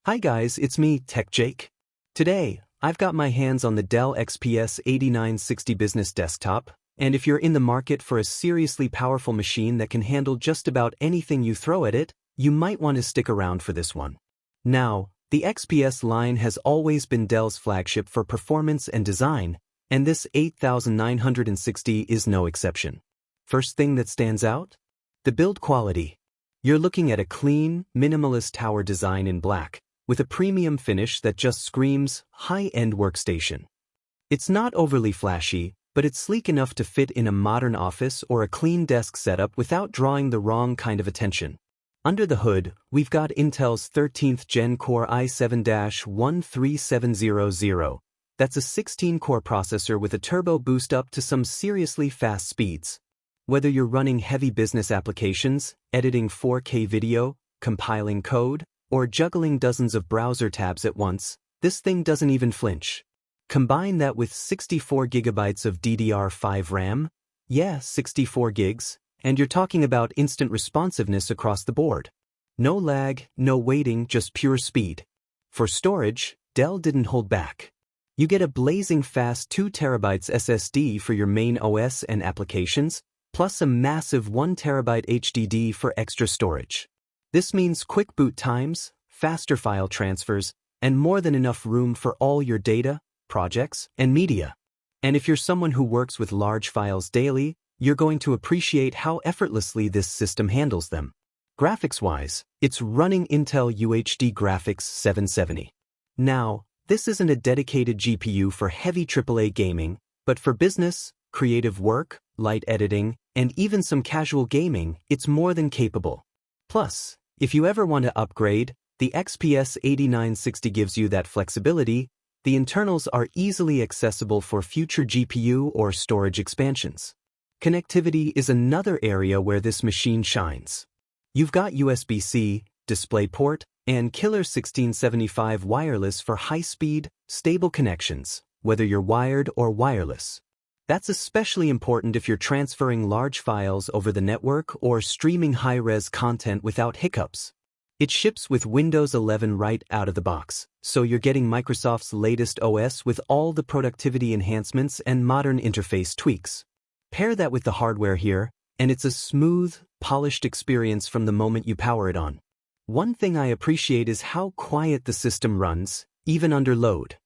Hi guys, it's me, Tech Jake. Today, I've got my hands on the Dell XPS 8960 business desktop, and if you're in the market for a seriously powerful machine that can handle just about anything you throw at it, you might want to stick around for this one. Now, the XPS line has always been Dell's flagship for performance and design, and this 8960 is no exception. First thing that stands out? The build quality. You're looking at a clean, minimalist tower design in black, with a premium finish that just screams high-end workstation. It's not overly flashy, but it's sleek enough to fit in a modern office or a clean desk setup without drawing the wrong kind of attention. Under the hood, we've got Intel's 13th Gen Core i7-13700. That's a 16-core processor with a turbo boost up to some seriously fast speeds. Whether you're running heavy business applications, editing 4K video, compiling code, or juggling dozens of browser tabs at once, this thing doesn't even flinch. Combine that with 64GB of DDR5 RAM, 64 gigs, and you're talking about instant responsiveness across the board. No lag, no waiting, just pure speed. For storage, Dell didn't hold back. You get a blazing fast 2TB SSD for your main OS and applications, plus a massive 1TB HDD for extra storage. This means quick boot times, faster file transfers, and more than enough room for all your data, projects, and media. And if you're someone who works with large files daily, you're going to appreciate how effortlessly this system handles them. Graphics-wise, it's running Intel UHD Graphics 770. Now, this isn't a dedicated GPU for heavy AAA gaming, but for business, creative work, light editing, and even some casual gaming, it's more than capable. Plus, if you ever want to upgrade, the XPS 8960 gives you that flexibility. The internals are easily accessible for future GPU or storage expansions. Connectivity is another area where this machine shines. You've got USB-C, DisplayPort, and killer 1675 wireless for high-speed, stable connections, whether you're wired or wireless. That's especially important if you're transferring large files over the network or streaming high-res content without hiccups. It ships with Windows 11 right out of the box, so you're getting Microsoft's latest OS with all the productivity enhancements and modern interface tweaks. Pair that with the hardware here, and it's a smooth, polished experience from the moment you power it on. One thing I appreciate is how quiet the system runs, even under load.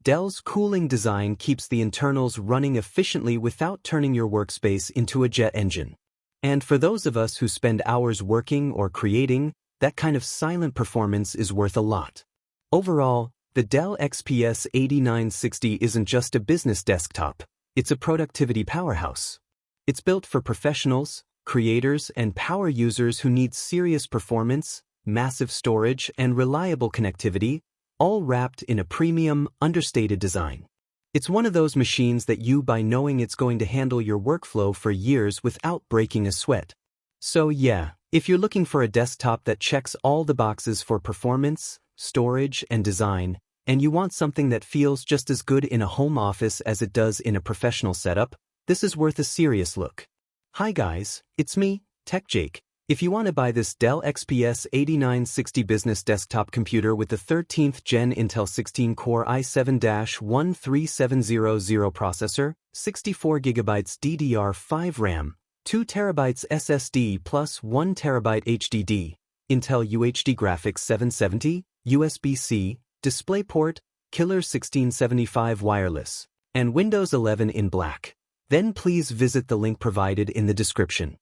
Dell's cooling design keeps the internals running efficiently without turning your workspace into a jet engine. And for those of us who spend hours working or creating, that kind of silent performance is worth a lot. Overall, the Dell XPS 8960 isn't just a business desktop, it's a productivity powerhouse. It's built for professionals, creators, and power users who need serious performance, massive storage, and reliable connectivity, all wrapped in a premium, understated design. It's one of those machines that you buy knowing it's going to handle your workflow for years without breaking a sweat. So yeah, if you're looking for a desktop that checks all the boxes for performance, storage, and design, and you want something that feels just as good in a home office as it does in a professional setup, this is worth a serious look. Hi guys, it's me, Tech Jake. If you want to buy this Dell XPS 8960 business desktop computer with the 13th Gen Intel 16-core i7-13700 processor, 64GB DDR5 RAM, 2TB SSD plus 1TB HDD, Intel UHD Graphics 770, USB-C, DisplayPort, killer 1675 wireless, and Windows 11 in black, then please visit the link provided in the description.